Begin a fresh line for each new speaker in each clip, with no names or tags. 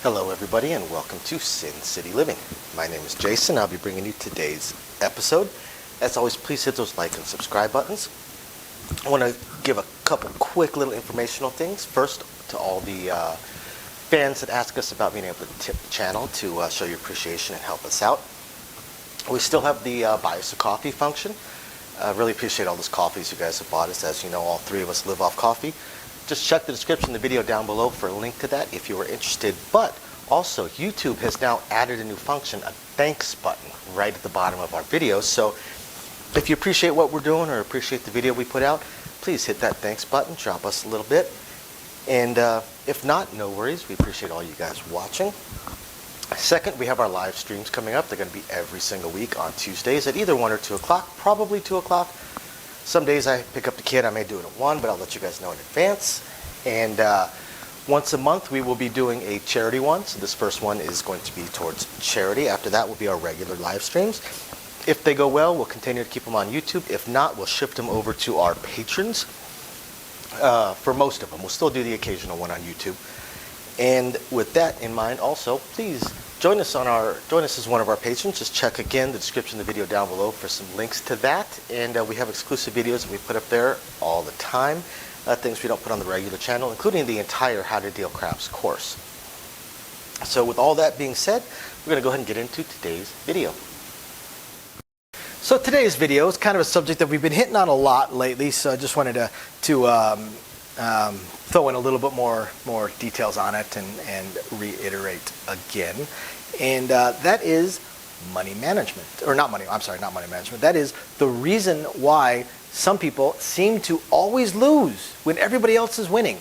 Hello everybody and welcome to Sin City Living. My name is Jason. I'll be bringing you today's episode. As always, please hit those like and subscribe buttons. I want to give a couple quick little informational things. First, to all the fans that ask us about being able to tip the channel to show your appreciation and help us out. We still have the buy us a coffee function. Really appreciate all those coffees you guys have bought us. As you know, all three of us live off coffee. Just check the description of the video down below for a link to that if you are interested. But also, YouTube has now added a new function, a thanks button, right at the bottom of our videos. So if you appreciate what we're doing or appreciate the video we put out, please hit that thanks button, drop us a little bit. And if not, no worries. We appreciate all you guys watching. Second, we have our live streams coming up. They're going to be every single week on Tuesdays at either 1 or 2 o'clock, probably 2 o'clock. Some days I pick up the kid, I may do it at 1, but I'll let you guys know in advance. And once a month we will be doing a charity one. So this first one is going to be towards charity. After that will be our regular live streams. If they go well, we'll continue to keep them on YouTube. If not, we'll shift them over to our patrons. For most of them, we'll still do the occasional one on YouTube. And with that in mind also, please join us as one of our patrons. Just check again the description of the video down below for some links to that. And we have exclusive videos that we put up there all the time. Things we don't put on the regular channel, including the entire How to Deal Craps course. So with all that being said, we're going to go ahead and get into today's video. So today's video is kind of a subject that we've been hitting on a lot lately, so I just wanted to throw in a little bit more details on it and reiterate again. And that is money management. Or not money management. That is the reason why some people seem to always lose when everybody else is winning.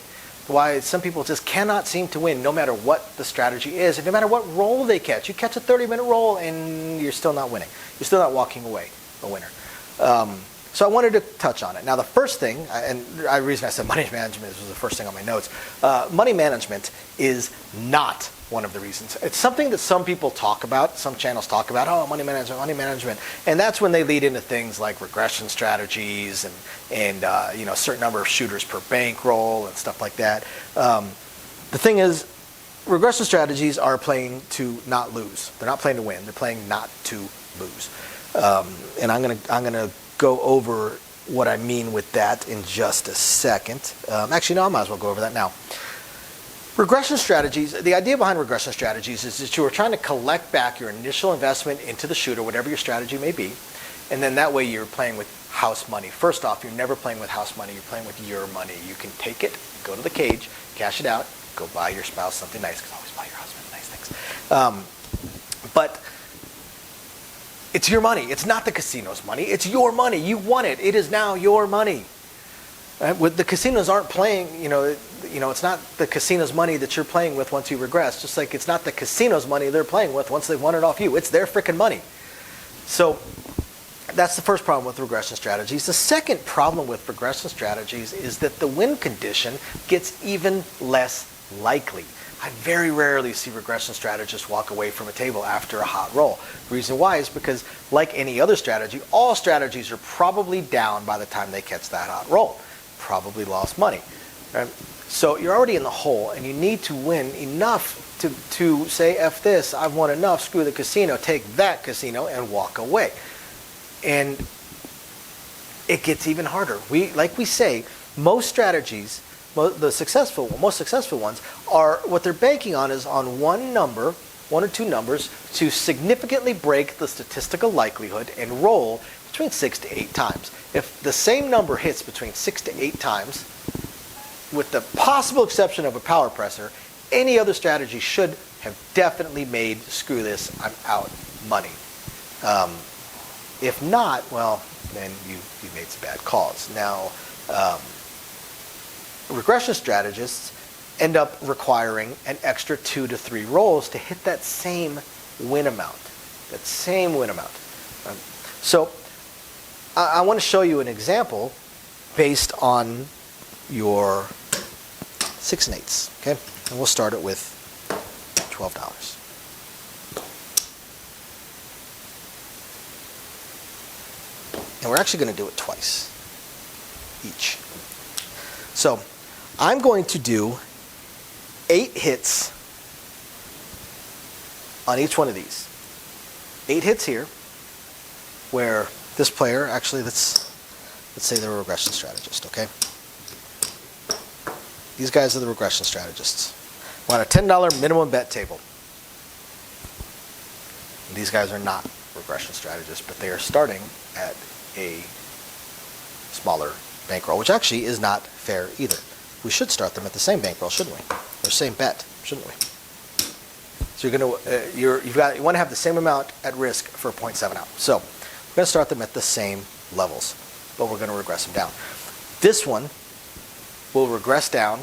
Why some people just cannot seem to win no matter what the strategy is and no matter what roll they catch. You catch a 30-minute roll and you're still not winning. You're still not walking away a winner. So I wanted to touch on it. Now the first thing, and the reason I said money management was the first thing on my notes, money management is not one of the reasons. It's something that some people talk about, some channels talk about, oh, money management. And that's when they lead into things like regression strategies and you know, a certain number of shooters per bankroll and stuff like that. The thing is, regression strategies are playing to not lose. They're not playing to win. They're playing not to lose. And I'm gonna go over what I mean with that in just a second. Actually, no, I might as well go over that now. Regression strategies, the idea behind regression strategies is that you are trying to collect back your initial investment into the shooter, whatever your strategy may be, and then that way you're playing with house money. First off, you're never playing with house money, you're playing with your money. You can take it, go to the cage, cash it out, go buy your spouse something nice, because always buy your husband nice things. But it's your money. It's not the casino's money. It's your money. You won it. It is now your money. The casinos aren't playing, you know, it's not the casino's money that you're playing with once you regress, just like it's not the casino's money they're playing with once they've won it off you. It's their freaking money. So that's the first problem with regression strategies. The second problem with regression strategies is that the win condition gets even less likely. I very rarely see regression strategists walk away from a table after a hot roll. The reason why is because, like any other strategy, all strategies are probably down by the time they catch that hot roll. Probably lost money. Right? So you're already in the hole, and you need to win enough to say, F this, I've won enough, screw the casino, take that casino, and walk away. And it gets even harder. Like we say, most strategies, most successful ones, are what they're banking on is on one or two numbers to significantly break the statistical likelihood and roll between 6 to 8 times. If the same number hits between 6 to 8 times, with the possible exception of a power presser, any other strategy should have definitely made screw this, I'm out money. If not, well, then you made some bad calls. Now, regression strategists end up requiring an extra 2 to 3 rolls to hit that same win amount. So I want to show you an example based on your 6 and 8s, okay? And we'll start it with $12. And we're actually going to do it twice each. So I'm going to do 8 hits on each one of these. 8 hits here, where this player, actually let's say they're a regression strategist, okay? These guys are the regression strategists. We're on a $10 minimum bet table. These guys are not regression strategists, but they are starting at a smaller bankroll, which actually is not fair either. We should start them at the same bankroll, shouldn't we? Or same bet, shouldn't we? So you want to have the same amount at risk for a 0.7 out. So we're going to start them at the same levels, but we're going to regress them down. This one will regress down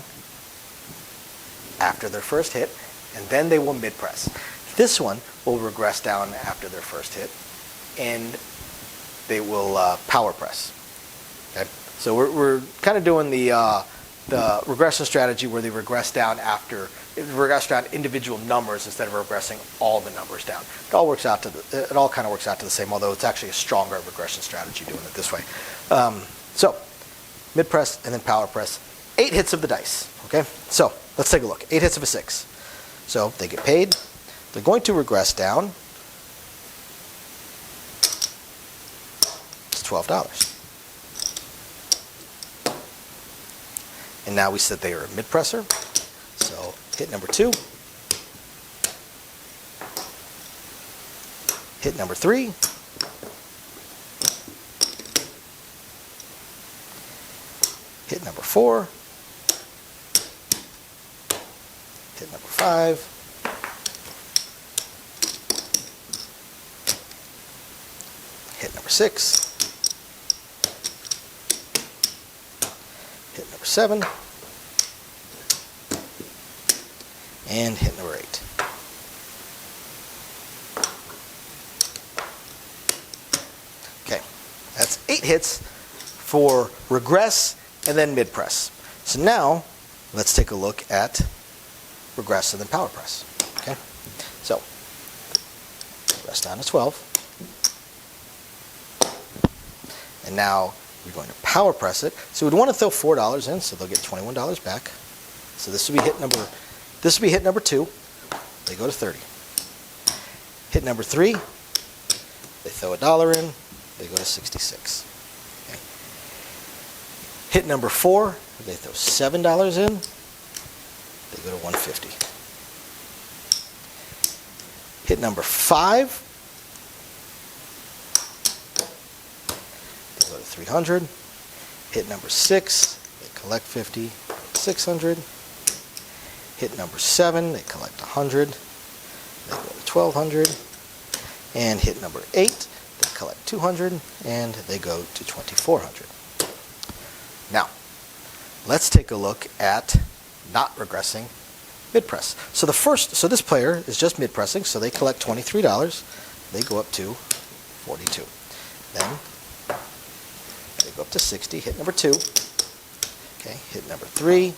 after their first hit, and then they will mid-press. This one will regress down after their first hit, and they will power press. Okay? So we're kind of doing the regression strategy where they regress down individual numbers instead of regressing all the numbers down. It all kind of works out to the same, although it's actually a stronger regression strategy doing it this way. So mid press and then power press. 8 hits of the dice. Okay, so let's take a look. 8 hits of a 6. So they get paid. They're going to regress down. It's $12. And now we said they are a mid-presser. So hit number 2. Hit number 3. Hit number 4. Hit number 5. Hit number 6. Hit number 7. And hit number 8. Okay, that's 8 hits for regress and then mid press. So now let's take a look at regress and then power press. Okay, so regress down to 12. And now we're going to power press it. So we'd want to throw $4 in, so they'll get $21 back. So this would be hit number 2. They go to 30. Hit number 3, they throw $1 in, they go to 66. Okay. Hit number 4, they throw $7 in, they go to 150. Hit number 5, they go to 300. Hit number 6, they collect 50, 600. Hit number 7, they collect 100, they go to 1200. And hit number 8, they collect 200, and they go to 2400. Now, let's take a look at not regressing mid-press. So this player is just mid-pressing, so they collect $23. They go up to 42. Then they go up to 60. Hit number 2. Okay, hit number 3.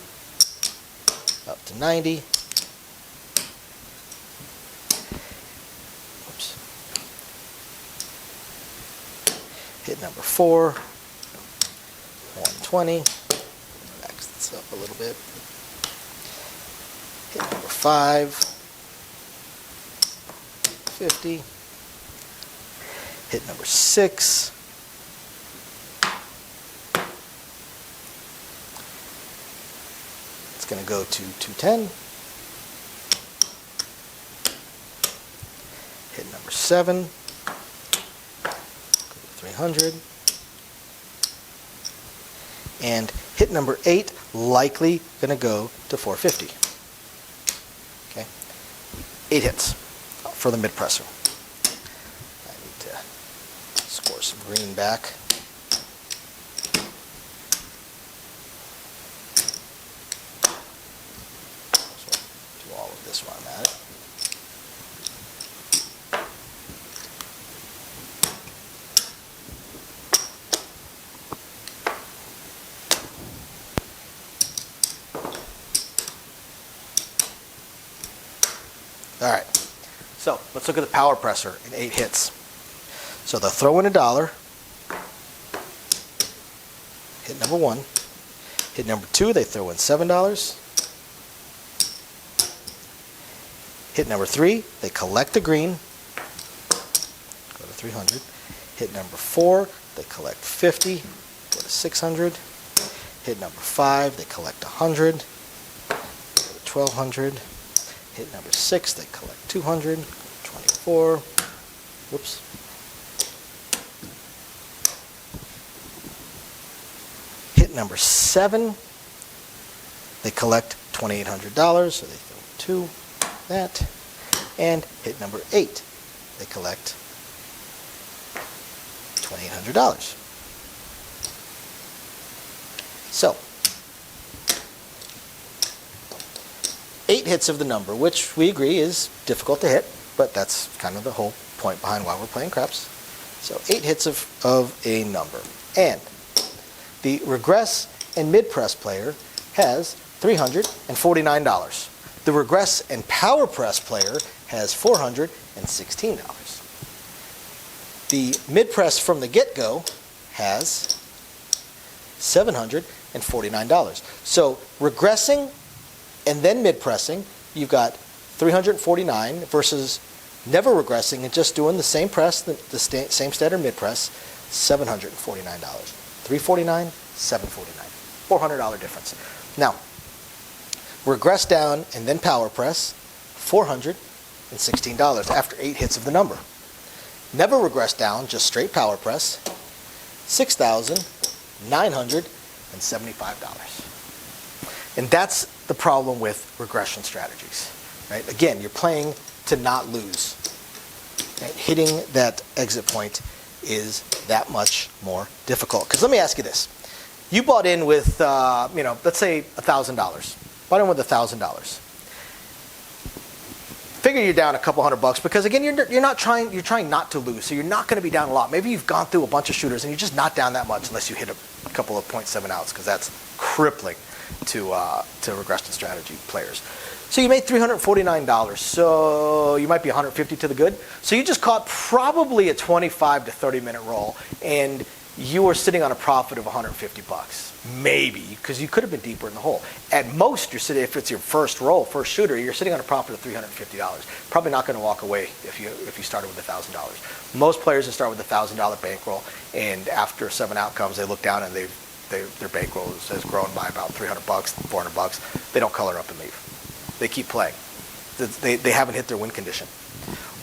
Up to 90. Oops. Hit number 4. 120. Back this up a little bit. Hit number 5. 50. Hit number 6. It's going to go to 210. Hit number 7. Go to 300. And hit number 8, likely going to go to 450. Okay, 8 hits for the mid-presser. I need to score some green back. So do all of this while I'm at it. All right, so let's look at the power presser in 8 hits. So they'll throw in $1. Hit number 1. Hit number 2, they throw in $7. Hit number 3, they collect a green, go to 300. Hit number 4, they collect 50, go to 600. Hit number 5, they collect 100, go to 1200. Hit number 6, they collect 200, 24. Whoops. Hit number 7, they collect $2,800, so they throw 2, that. And hit number 8, they collect $2,800. So, 8 hits of the number, which we agree is difficult to hit, but that's kind of the whole point behind why we're playing craps. So 8 hits of a number. And the regress and mid-press player has $349. The regress and power press player has $416. The mid-press from the get-go has $749. So regressing and then mid-pressing, you've got $349 versus never regressing and just doing the same press, the same standard mid-press, $749. $349, $749. $400 difference. Now, regress down and then power press, $416 after 8 hits of the number. Never regress down, just straight power press, $6,975. And that's the problem with regression strategies, right? Again, you're playing to not lose. Right? Hitting that exit point is that much more difficult. Because let me ask you this. You bought in with, let's say $1,000. Bought in with $1,000. Figure you're down a couple $100 because again, you're trying not to lose, so you're not going to be down a lot. Maybe you've gone through a bunch of shooters and you're just not down that much unless you hit a couple of 0.7 outs, because that's crippling to regression strategy players. So you made $349, so you might be $150 to the good. So you just caught probably a 25 to 30 minute roll, and you were sitting on a profit of $150, maybe, because you could have been deeper in the hole. At most, you're sitting, if it's your first roll, first shooter, you're sitting on a profit of $350. Probably not going to walk away if you started with $1,000. Most players will start with a $1,000 bankroll, and after 7 outcomes, they look down and their bankroll has grown by about $300, $400. They don't color up and leave. They keep playing. They haven't hit their win condition.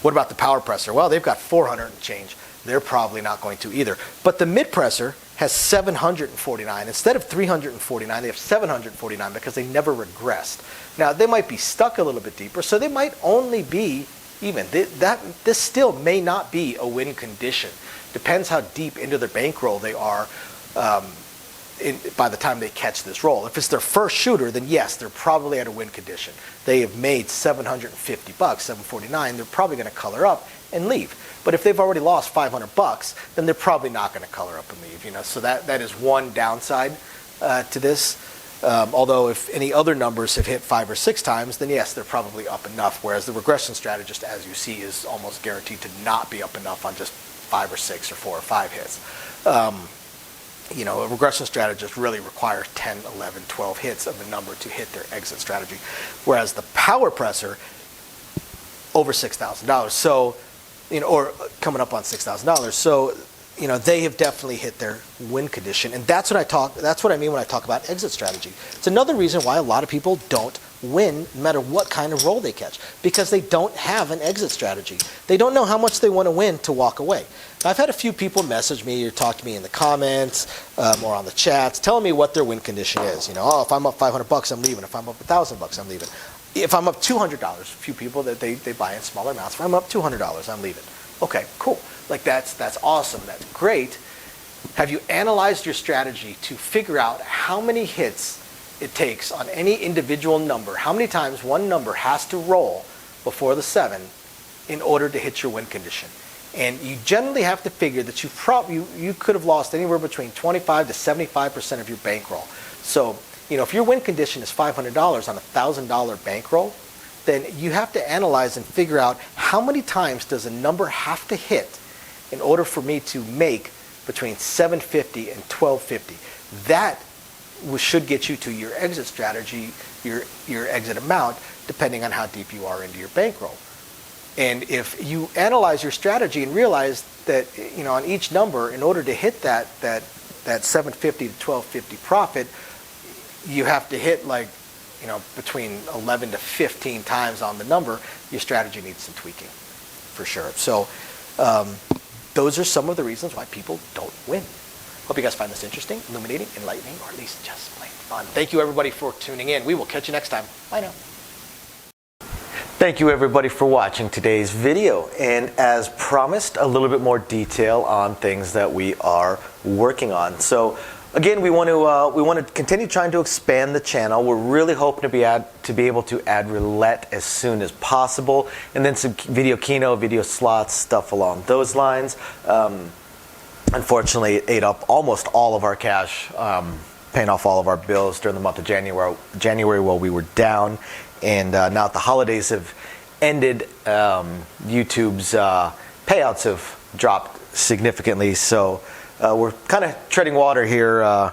What about the power presser? Well, they've got 400 and change. They're probably not going to either. But the mid-presser has 749. Instead of 349, they have 749 because they never regressed. Now, they might be stuck a little bit deeper, so they might only be even. This still may not be a win condition. Depends how deep into their bankroll they are by the time they catch this roll. If it's their first shooter, then yes, they're probably at a win condition. They have made $750, $749. They're probably going to color up and leave. But if they've already lost $500, then they're probably not going to color up and leave. So that is one downside to this. Although if any other numbers have hit 5 or 6 times, then yes, they're probably up enough. Whereas the regression strategist, as you see, is almost guaranteed to not be up enough on just 5 or 6 or 4 or 5 hits. A regression strategist really requires 10, 11, 12 hits of the number to hit their exit strategy. Whereas the power presser, over $6,000. So, or coming up on $6,000. So, they have definitely hit their win condition. And that's what I mean when I talk about exit strategy. It's another reason why a lot of people don't win no matter what kind of roll they catch, because they don't have an exit strategy. They don't know how much they want to win to walk away. Now, I've had a few people message me or talk to me in the comments or on the chats telling me what their win condition is. If I'm up $500, I'm leaving. If I'm up $1,000, I'm leaving. If I'm up $200, a few people that they buy in smaller amounts. If I'm up $200, I'm leaving. Okay, cool. That's awesome. That's great. Have you analyzed your strategy to figure out how many hits it takes on any individual number? How many times one number has to roll before the 7 in order to hit your win condition? And you generally have to figure that you could have lost anywhere between 25 to 75% of your bankroll. So, if your win condition is $500 on a $1,000 bankroll, then you have to analyze and figure out how many times does a number have to hit in order for me to make between $750 and $1,250. That should get you to your exit strategy, your exit amount, depending on how deep you are into your bankroll. And if you analyze your strategy and realize that, on each number, in order to hit that 750 to 1250 profit, you have to hit between 11 to 15 times on the number, your strategy needs some tweaking, for sure. So those are some of the reasons why people don't win. Hope you guys find this interesting, illuminating, enlightening, or at least just plain fun. Thank you, everybody, for tuning in. We will catch you next time. Bye now. Thank you, everybody, for watching today's video. And as promised, a little bit more detail on things that we are working on. So again, we want to continue trying to expand the channel. We're really hoping to be able to add roulette as soon as possible, and then some video keno, video slots, stuff along those lines. Unfortunately, it ate up almost all of our cash, paying off all of our bills during the month of January while we were down. And now that the holidays have ended, YouTube's payouts have dropped significantly. So we're kind of treading water here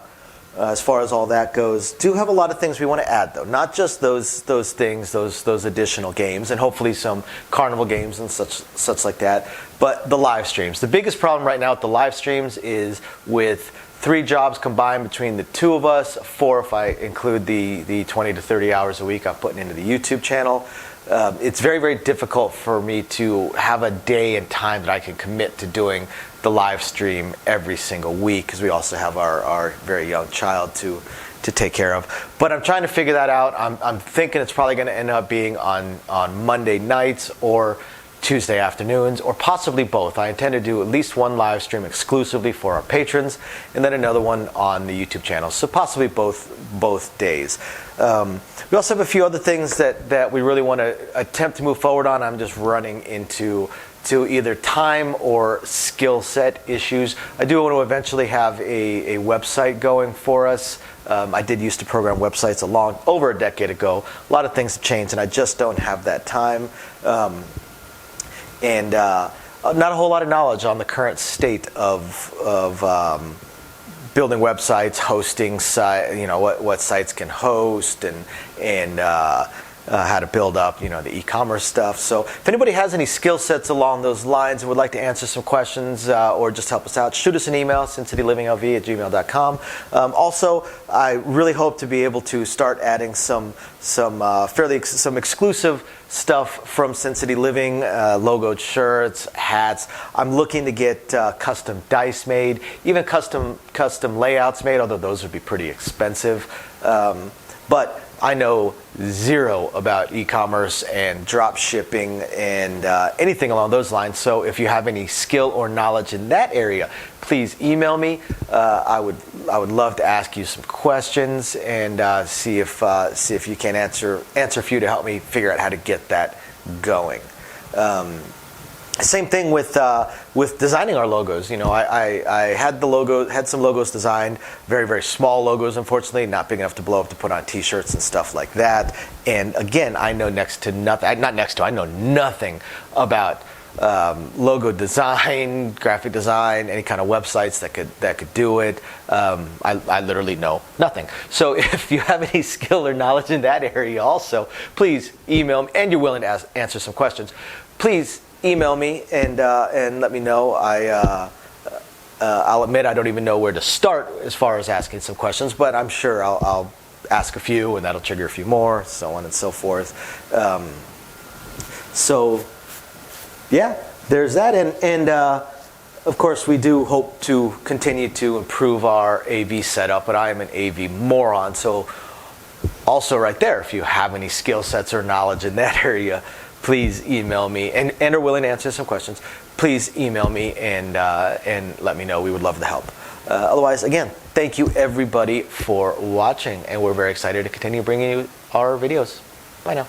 as far as all that goes. Do have a lot of things we want to add, though. Not just those things, those additional games, and hopefully some carnival games and such like that, but the live streams. The biggest problem right now with the live streams is with 3 jobs combined between the 2 of us, 4 if I include the 20 to 30 hours a week I'm putting into the YouTube channel. It's very, very difficult for me to have a day and time that I can commit to doing the live stream every single week, because we also have our very young child to take care of. But I'm trying to figure that out. I'm thinking it's probably going to end up being on Monday nights or Tuesday afternoons, or possibly both. I intend to do at least one live stream exclusively for our patrons, and then another one on the YouTube channel. So possibly both days. We also have a few other things that we really want to attempt to move forward on. I'm just running into either time or skill set issues. I do want to eventually have a website going for us. I did used to program websites over a decade ago. A lot of things have changed, and I just don't have that time. And not a whole lot of knowledge on the current state of building websites, hosting what sites can host, and how to build up the e-commerce stuff. So if anybody has any skill sets along those lines and would like to answer some questions or just help us out, shoot us an email, sincitylivingLV@gmail.com. Also, I really hope to be able to start adding some exclusive stuff from Sin City Living, logoed shirts, hats. I'm looking to get custom dice made, even custom layouts made, although those would be pretty expensive. But I know zero about e-commerce and drop shipping and anything along those lines. So if you have any skill or knowledge in that area, please email me. I would love to ask you some questions and see if you can answer a few to help me figure out how to get that going. Same thing with designing our logos. I had some logos designed, very, very small logos, unfortunately, not big enough to blow up to put on t-shirts and stuff like that. And again, I know I know nothing about logo design, graphic design, any kind of websites that could do it. I literally know nothing. So if you have any skill or knowledge in that area also, please email me, and you're willing to answer some questions, please email me and let me know. I'll admit I don't even know where to start as far as asking some questions, but I'm sure I'll ask a few, and that'll trigger a few more, so on and so forth. So yeah, there's that, and of course we do hope to continue to improve our AV setup, but I am an AV moron, so also right there, if you have any skill sets or knowledge in that area, please email me, and are willing to answer some questions. Please email me and let me know. We would love the help. Otherwise, again, thank you everybody for watching, and we're very excited to continue bringing you our videos. Bye now.